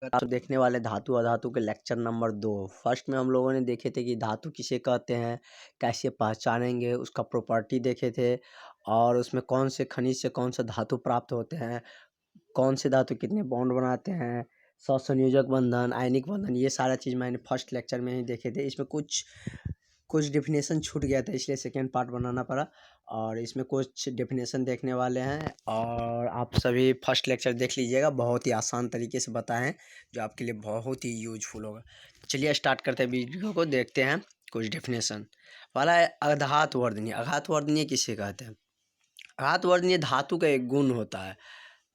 आप देखने वाले धातु अधातु के लेक्चर नंबर 2। फर्स्ट में हम लोगों ने देखे थे कि धातु किसे कहते हैं, कैसे पहचानेंगे, उसका प्रॉपर्टी देखे थे और उसमें कौन से खनिज से कौन सा धातु प्राप्त होते हैं, कौन से धातु कितने बॉन्ड बनाते हैं, सहसंयोजक बंधन, आयनिक बंधन, ये सारा चीज़ मैंने फर्स्ट लेक्चर में ही देखे थे। इसमें कुछ कुछ डेफिनेशन छूट गया था, इसलिए सेकेंड पार्ट बनाना पड़ा और इसमें कुछ डेफिनेशन देखने वाले हैं और आप सभी फर्स्ट लेक्चर देख लीजिएगा। बहुत ही आसान तरीके से बताए हैं जो आपके लिए बहुत ही यूजफुल होगा। चलिए स्टार्ट करते हैं, वीडियो को देखते हैं। कुछ डेफिनेशन वाला है। अघात वर्धनीय। अघात वर्धनीय किसे कहते हैं? अघात वर्धनीय धातु का एक गुण होता है।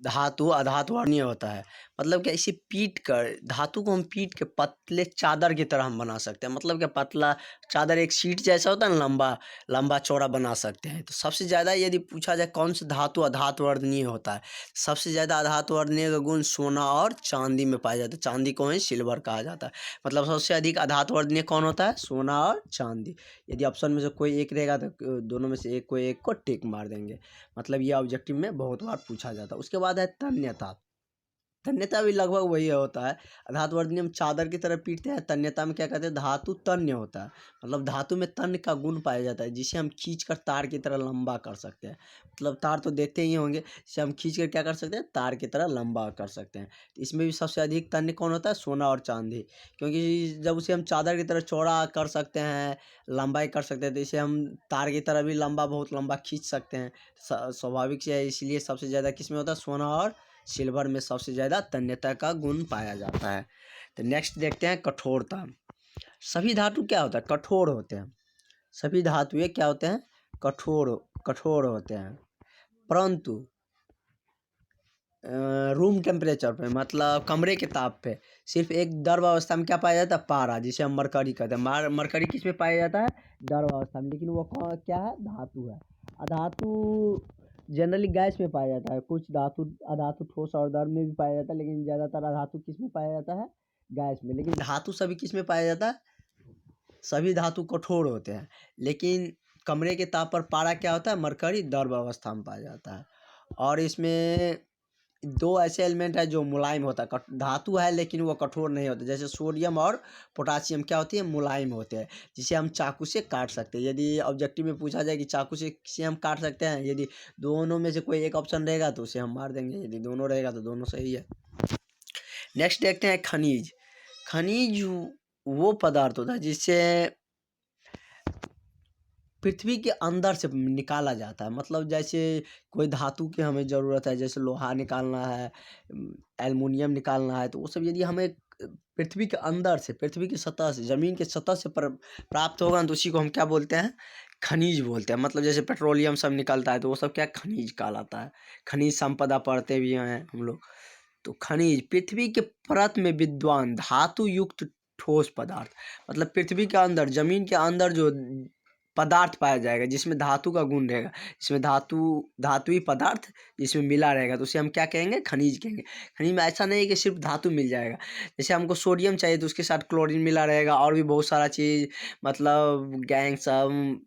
धातु अधातु वर्णीय होता है, मतलब क्या, इसे पीट कर, धातु को हम पीट के पतले चादर की तरह हम बना सकते हैं। मतलब क्या, पतला चादर एक शीट जैसा होता है ना, लंबा लंबा चौड़ा बना सकते हैं। तो सबसे ज़्यादा यदि पूछा जाए कौन सा धातु अधातु वर्णीय होता है, सबसे ज़्यादा अधातु वर्णीय का गुण सोना और चांदी में पाया जाता है। चांदी को ही सिल्वर कहा जाता है। मतलब सबसे अधिक अधातु वर्णीय कौन होता है? सोना और चांदी। यदि ऑप्शन में से कोई एक रहेगा तो दोनों में से एक कोई एक को टिक मार देंगे। मतलब ये ऑब्जेक्टिव में बहुत बार पूछा जाता है। उसके बाद है तन्यता। तन्यता भी लगभग वही होता है। धातु वर्णनीय हम चादर की तरह पीटते हैं, तन्यता में क्या कहते हैं, धातु तन्य होता है। मतलब धातु में तन्य का गुण पाया जाता है, जिसे हम खींचकर तार की तरह लंबा कर सकते हैं। मतलब तार तो देखते ही होंगे, जिसे हम खींच कर क्या कर सकते हैं, तार की तरह लंबा कर सकते हैं। तो इसमें भी सबसे अधिक तन्य कौन होता है? सोना और चांदी। क्योंकि जब उसे हम चादर की तरह चौड़ा कर सकते हैं, लंबाई कर सकते हैं, तो इसे हम तार की तरह भी लंबा, बहुत लंबा खींच सकते हैं। स्वाभाविक से है, इसलिए सबसे ज़्यादा किस में होता है? सोना और सिल्वर में सबसे ज़्यादा तन्यता का गुण पाया जाता है। तो नेक्स्ट देखते हैं कठोरता। सभी धातु क्या होता है? कठोर होते हैं। सभी धातुएं क्या होते हैं? कठोर कठोर होते हैं। परंतु रूम टेम्परेचर पे, मतलब कमरे के ताप पे, सिर्फ एक द्रव अवस्था में क्या पाया जाता है? पारा, जिसे हम मरकरी कहते हैं। मरकरी किस में पाया जाता है? द्रव अवस्था में। लेकिन वो क्या है? धातु है। अधातु जनरली गैस में पाया जाता है। कुछ धातु अधातु ठोस और द्रव में भी पाया जाता है, लेकिन ज़्यादातर अधातु किस में पाया जाता है? गैस में। लेकिन धातु सभी किस में पाया जाता है? सभी धातु कठोर होते हैं, लेकिन कमरे के ताप पर पारा क्या होता है? मरकरी द्रव अवस्था में पाया जाता है। और इसमें दो ऐसे एलिमेंट है जो मुलायम होता है। धातु है लेकिन वो कठोर नहीं होता। जैसे सोडियम और पोटासियम क्या होती है? मुलायम होते हैं, जिसे हम चाकू से काट सकते हैं। यदि ऑब्जेक्टिव में पूछा जाए कि चाकू से किसे हम काट सकते हैं, यदि दोनों में से कोई एक ऑप्शन रहेगा तो उसे हम मार देंगे, यदि दोनों रहेगा तो दोनों सही है। नेक्स्ट देखते हैं खनिज। खनिज वो पदार्थ होता है जिससे पृथ्वी के अंदर से निकाला जाता है। मतलब जैसे कोई धातु की हमें ज़रूरत है, जैसे लोहा निकालना है, एल्युमिनियम निकालना है, तो वो सब यदि हमें पृथ्वी के अंदर से, पृथ्वी की सतह से, ज़मीन की सतह से प्राप्त होगा तो उसी को हम क्या बोलते हैं? खनिज बोलते हैं। मतलब जैसे पेट्रोलियम सब निकलता है तो वो सब क्या? खनिज कहलाता है। खनिज संपदा पढ़ते भी हैं हम लोग। तो खनिज पृथ्वी के परत में विद्वान धातु युक्त ठोस पदार्थ। मतलब पृथ्वी के अंदर, जमीन के अंदर जो पदार्थ पाया जाएगा जिसमें धातु का गुण रहेगा, जिसमें धातुई पदार्थ जिसमें मिला रहेगा, तो उसे हम क्या कहेंगे? खनिज कहेंगे। खनिज में ऐसा नहीं है कि सिर्फ धातु मिल जाएगा। जैसे हमको सोडियम चाहिए तो उसके साथ क्लोरीन मिला रहेगा, और भी बहुत सारा चीज़, मतलब गैंग सब,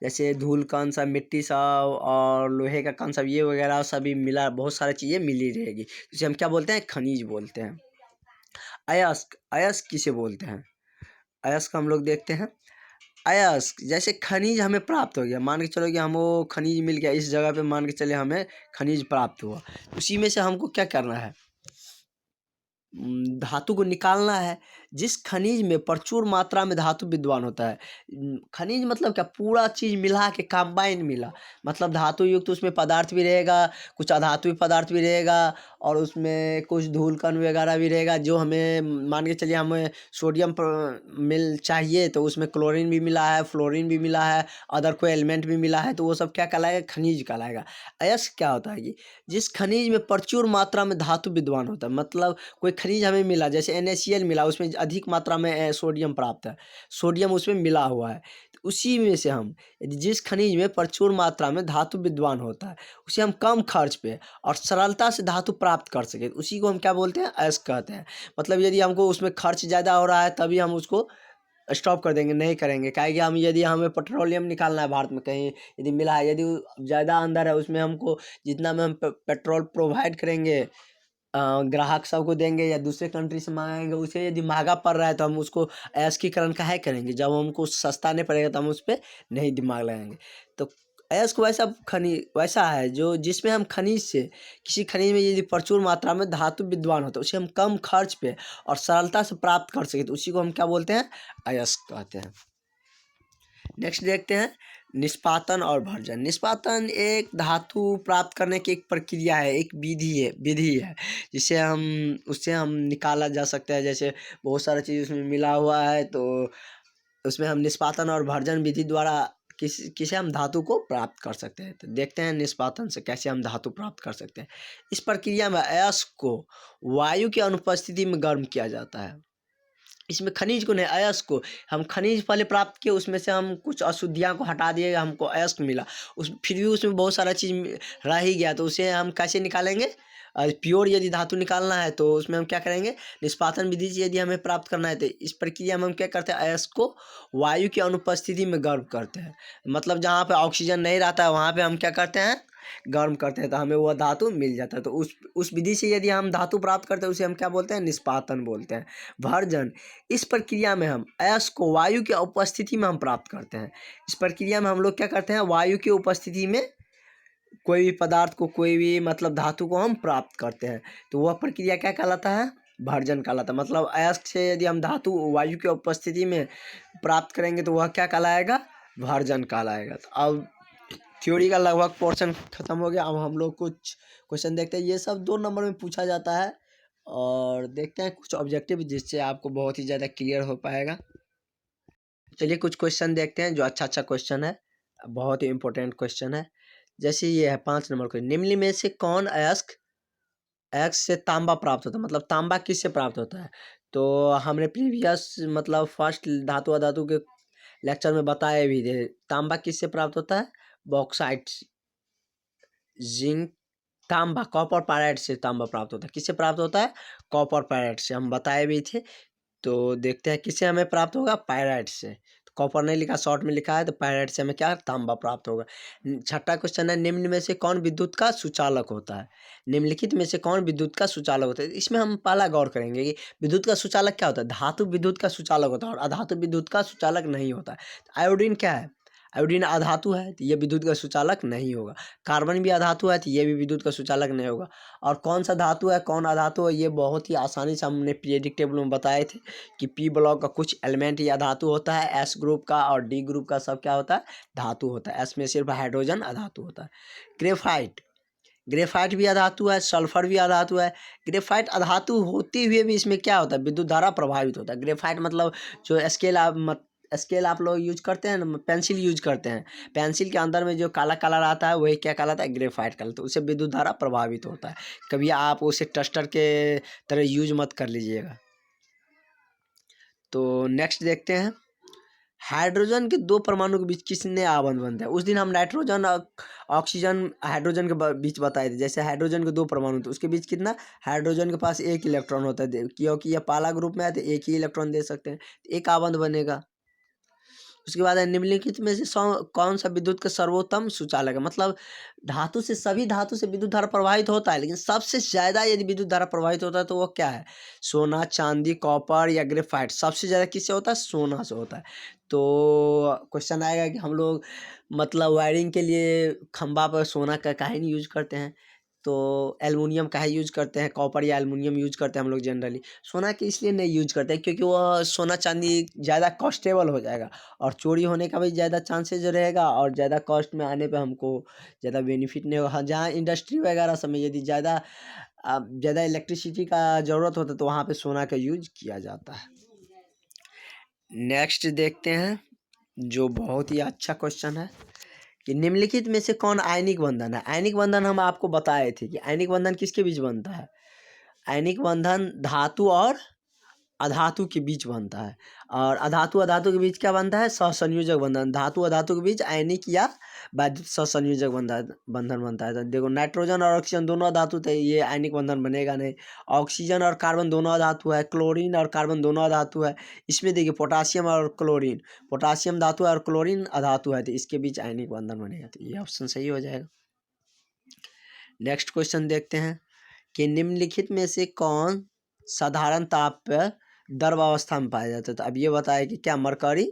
जैसे धूल कण सब, मिट्टी सब और लोहे का कण सब, ये वगैरह सभी मिला, बहुत सारी चीज़ें मिली रहेगी, जिसे हम क्या बोलते हैं? खनिज बोलते हैं। अयस्क। अयस्क किसे बोलते हैं? अयस्क हम लोग देखते हैं। अयस्क जैसे खनिज हमें प्राप्त हो गया, मान के चलो कि हम वो खनिज मिल गया इस जगह पे, मान के चले हमें खनिज प्राप्त हुआ, उसी में से हमको क्या करना है? धातु को निकालना है। जिस खनिज में प्रचुर मात्रा में धातु विद्वान होता है, खनिज मतलब क्या? पूरा चीज़ मिला के कंबाइन मिला, मतलब धातु युक्त उसमें पदार्थ भी रहेगा, कुछ अधातु पदार्थ भी रहेगा, और उसमें कुछ धूल कण वगैरह भी रहेगा। जो हमें मान के चलिए हमें सोडियम मिल चाहिए तो उसमें क्लोरीन भी मिला है, फ्लोरीन भी मिला है, अदर कोई एलिमेंट भी मिला है, तो वो सब क्या कहलाएगा? खनिज कहलाएगा। अयस्क क्या होता है कि जिस खनिज में प्रचुर मात्रा में धातु विद्वान होता है, मतलब कोई खनिज हमें मिला, जैसे NaCl मिला, उसमें अधिक मात्रा में सोडियम प्राप्त है, सोडियम उसमें मिला हुआ है, तो उसी में से हम, यदि जिस खनिज में प्रचुर मात्रा में धातु विद्वान होता है, उसे हम कम खर्च पे और सरलता से धातु प्राप्त कर सके, उसी को हम क्या बोलते हैं? अयस्क कहते हैं। मतलब यदि हमको उसमें खर्च ज़्यादा हो रहा है तभी हम उसको स्टॉप कर देंगे, नहीं करेंगे। क्या कि हम, यदि हमें पेट्रोलियम निकालना है भारत में कहीं यदि मिला है, यदि ज़्यादा अंदर है उसमें, हमको जितना में हम पेट्रोल प्रोवाइड करेंगे ग्राहक सबको देंगे या दूसरे कंट्री से मंगाएंगे, उसे यदि महंगा पड़ रहा है तो हम उसको अयस्कीकरण काहे करेंगे। जब हमको सस्ता नहीं पड़ेगा तो हम उस पे नहीं दिमाग लगाएंगे। तो अयस्क वैसा वैसा है जो जिसमें हम खनिज से, किसी खनिज में यदि प्रचुर मात्रा में धातु विद्वान होता है, उसे हम कम खर्च पे और सरलता से प्राप्त कर सके तो उसी को हम क्या बोलते हैं, अयस्क कहते हैं। नेक्स्ट देखते हैं निष्पादन और भर्जन। निष्पादन एक धातु प्राप्त करने की एक प्रक्रिया है, एक विधि है जिसे उससे हम निकाला जा सकता है। जैसे बहुत सारा चीज़ उसमें मिला हुआ है तो उसमें हम निष्पादन और भर्जन विधि द्वारा किसे हम धातु को प्राप्त कर सकते हैं। तो देखते हैं निष्पादन से कैसे हम धातु प्राप्त कर सकते हैं। इस प्रक्रिया में अयस्क को वायु की अनुपस्थिति में गर्म किया जाता है। इसमें खनिज को नहीं, अयस्क को हम खनिज पहले प्राप्त किए, उसमें से हम कुछ अशुद्धियाँ को हटा दिए, हमको अयस्क मिला। फिर भी उसमें बहुत सारा चीज़ रह ही गया तो उसे हम कैसे निकालेंगे। प्योर यदि धातु निकालना है तो उसमें हम क्या करेंगे, निष्पादन विधि से यदि हमें प्राप्त करना है तो इस प्रक्रिया में हम क्या करते हैं, अयस्क को वायु की अनुपस्थिति में गर्म करते हैं। मतलब जहाँ पे ऑक्सीजन नहीं रहता है वहाँ पे हम क्या करते हैं, गर्म करते हैं तो हमें वह धातु मिल जाता है। तो उस विधि से यदि हम धातु प्राप्त करते हैं उसे हम क्या बोलते हैं, निष्पादन बोलते हैं। भर्जन, इस प्रक्रिया में हम अयस्क को वायु की उपस्थिति में हम प्राप्त करते हैं। इस प्रक्रिया में हम लोग क्या करते हैं, वायु की उपस्थिति में कोई भी पदार्थ को, कोई भी मतलब धातु को हम प्राप्त करते हैं तो वह प्रक्रिया क्या कहलाता है, भर्जन कहलाता है। मतलब अयस्क से यदि हम धातु वायु की उपस्थिति में प्राप्त करेंगे तो वह क्या कहलाएगा, भर्जन कहलाएगा। तो अब थ्योरी का लगभग पोर्शन खत्म हो गया। अब हम लोग कुछ क्वेश्चन देखते हैं। ये सब 2 नंबर में पूछा जाता है और देखते हैं कुछ ऑब्जेक्टिव जिससे आपको बहुत ही ज़्यादा क्लियर हो पाएगा। चलिए कुछ क्वेश्चन देखते हैं जो अच्छा क्वेश्चन है, बहुत ही इंपॉर्टेंट क्वेश्चन है। जैसे ये है 5 नंबर क्वेश्चन, निम्न में से कौन अयस्क से तांबा प्राप्त होता है। मतलब तांबा किससे प्राप्त होता है। तो हमने प्रीवियस मतलब फर्स्ट धातु अधातु के लेक्चर में बताए भी थे, तांबा किससे प्राप्त होता है, बॉक्साइट, जिंक, तांबा, कॉपर पायराइट से तांबा प्राप्त होता है। किससे प्राप्त होता है, कॉपर पायराइट से, हम बताए भी थे। तो देखते हैं किससे हमें प्राप्त होगा, पायराइट से। तो कॉपर नहीं लिखा, शॉर्ट में लिखा है, तो पायराइट से हमें क्या, तांबा प्राप्त होगा। छठा क्वेश्चन है, निम्न में से कौन विद्युत का सुचालक होता है। निम्नलिखित में से कौन विद्युत का सुचालक होता है। इसमें हम पहला गौर करेंगे कि विद्युत का सुचालक क्या होता है। धातु विद्युत का सुचालक होता है और अधातु विद्युत का सुचालक नहीं होता है। तो आयोडीन क्या है, आयोडीन अधातु है तो ये विद्युत का सुचालक नहीं होगा। कार्बन भी अधातु है तो ये भी विद्युत का सुचालक नहीं होगा। और कौन सा धातु है, कौन अधातु है, ये बहुत ही आसानी से हमने पीरियोडिक टेबल में बताए थे कि पी ब्लॉक का कुछ एलिमेंट या धातु होता है, एस ग्रुप का और डी ग्रुप का सब क्या होता है, धातु होता है। एस में सिर्फ हाइड्रोजन अधातु होता है। ग्रेफाइट, ग्रेफाइट भी अधातु है, सल्फर भी अधातु है। ग्रेफाइट अधातु होते हुए भी इसमें क्या होता है, विद्युत धारा प्रभावित होता है। ग्रेफाइट मतलब जो स्केल आप लोग यूज करते हैं ना, पेंसिल यूज करते हैं, पेंसिल के अंदर में जो काला काला रहता है वही क्या कहलाता है, ग्रेफाइट कहलाता है। उससे विद्युत धारा प्रभावित होता है। कभी आप उसे टस्टर के तरह यूज मत कर लीजिएगा। तो नेक्स्ट देखते हैं, हाइड्रोजन के 2 परमाणु के बीच किसने आबंध बनता है। उस दिन हम नाइट्रोजन और ऑक्सीजन हाइड्रोजन के बीच बताए थे। जैसे हाइड्रोजन के 2 परमाणु तो उसके बीच कितना, हाइड्रोजन के पास 1 इलेक्ट्रॉन होता है, क्योंकि यह पहला ग्रुप में है तो 1 ही इलेक्ट्रॉन दे सकते हैं, एक आबंध बनेगा। उसके बाद है, निम्नलिखित में से कौन सा विद्युत का सर्वोत्तम सुचालक है। मतलब सभी धातु से विद्युत धारा प्रवाहित होता है, लेकिन सबसे ज़्यादा यदि विद्युत धारा प्रवाहित होता है तो वो क्या है, सोना, चांदी, कॉपर या ग्रेफाइट। सबसे ज़्यादा किससे होता है, सोना से होता है। तो क्वेश्चन आएगा कि हम लोग मतलब वायरिंग के लिए खंभा पर सोना का काहे नहीं यूज करते हैं, तो एल्युमिनियम काहे यूज करते हैं, कॉपर या एल्युमिनियम यूज करते हैं हम लोग जनरली। सोना के इसलिए नहीं यूज करते हैं क्योंकि वह सोना चांदी ज़्यादा कॉस्टेबल हो जाएगा और चोरी होने का भी ज़्यादा चांसेज रहेगा और ज़्यादा कॉस्ट में आने पे हमको ज़्यादा बेनिफिट नहीं होगा। हाँ, जहाँ इंडस्ट्री वगैरह सब में यदि ज़्यादा इलेक्ट्रिसिटी का ज़रूरत होता है तो वहाँ पे सोना का यूज किया जाता है। नेक्स्ट देखते हैं जो बहुत ही अच्छा क्वेश्चन है कि निम्नलिखित में से कौन आयनिक बंधन है। आयनिक बंधन हम आपको बताए थे कि आयनिक बंधन किसके बीच बनता है, आयनिक बंधन धातु और अधातु के बीच बनता है। और अधातु अधातु के बीच क्या बनता है, सहसंयोजक बंधन। धातु अधातु के बीच आयनिक या वैद्युत सहसंयोजक बंधन बनता है। तो देखो नाइट्रोजन और ऑक्सीजन दोनों अधातु थे, ये आयनिक बंधन बनेगा नहीं। ऑक्सीजन और कार्बन दोनों अधातु है, क्लोरीन और कार्बन दोनों अधातु है। इसमें देखिए पोटासियम और क्लोरीन, पोटासियम धातु है और क्लोरीन अधातु है, तो इसके बीच आयनिक बंधन बनेगा। तो ये ऑप्शन सही हो जाएगा। नेक्स्ट क्वेश्चन देखते हैं कि निम्नलिखित में से कौन साधारण ताप पर द्रव अवस्था में पाया जाता है। तो अब ये बताया कि क्या मरकरी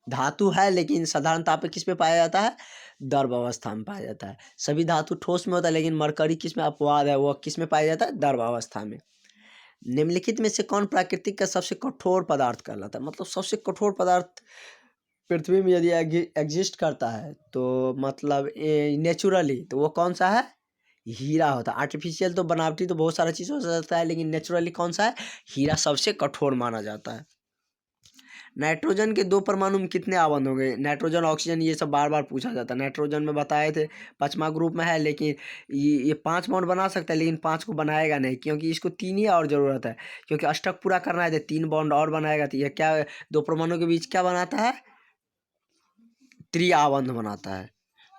धातु है, लेकिन साधारण ताप पे किस में पाया जाता है, द्रव अवस्था में पाया जाता है। सभी धातु ठोस में होता है, लेकिन मरकरी किस में अपवाद है, वो किस में पाया जाता है, द्रव अवस्था में। निम्नलिखित में से कौन प्राकृतिक का सबसे कठोर पदार्थ कहलाता है। मतलब सबसे कठोर पदार्थ पृथ्वी में यदि एग्जिस्ट करता है तो मतलब नेचुरली तो वो कौन सा है, हीरा होता है। आर्टिफिशियल तो बनावटी तो बहुत सारा चीज़ हो सकता है, लेकिन नेचुरली कौन सा है, हीरा सबसे कठोर माना जाता है। नाइट्रोजन के 2 परमाणु में कितने आबंध होंगे। नाइट्रोजन ऑक्सीजन ये सब बार बार पूछा जाता है। नाइट्रोजन में बताए थे 5वां ग्रुप में है, लेकिन ये 5 बॉन्ड बना सकता है, लेकिन 5 को बनाएगा नहीं, क्योंकि इसको 3 ही और ज़रूरत है। क्योंकि अष्टक पूरा करना है तो 3 बॉन्ड और बनाएगा, तो ये क्या 2 परमाणु के बीच क्या बनाता है, त्रिआबंध बनाता है।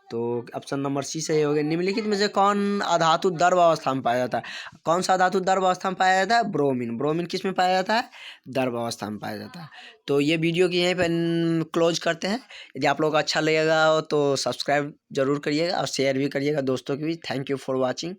तो ऑप्शन नंबर सी सही हो गया। निम्नलिखित में से कौन अधातु द्रव अवस्था में पाया जाता है। कौन सा धातु द्रव अवस्था में पाया जाता है, ब्रोमीन। ब्रोमीन किस में पाया जाता है, द्रव अवस्था में पाया जाता है। तो ये वीडियो की यहीं पर क्लोज करते हैं। यदि आप लोग को अच्छा लगेगा तो सब्सक्राइब जरूर करिएगा और शेयर भी करिएगा दोस्तों के बीच। Thank you for watching.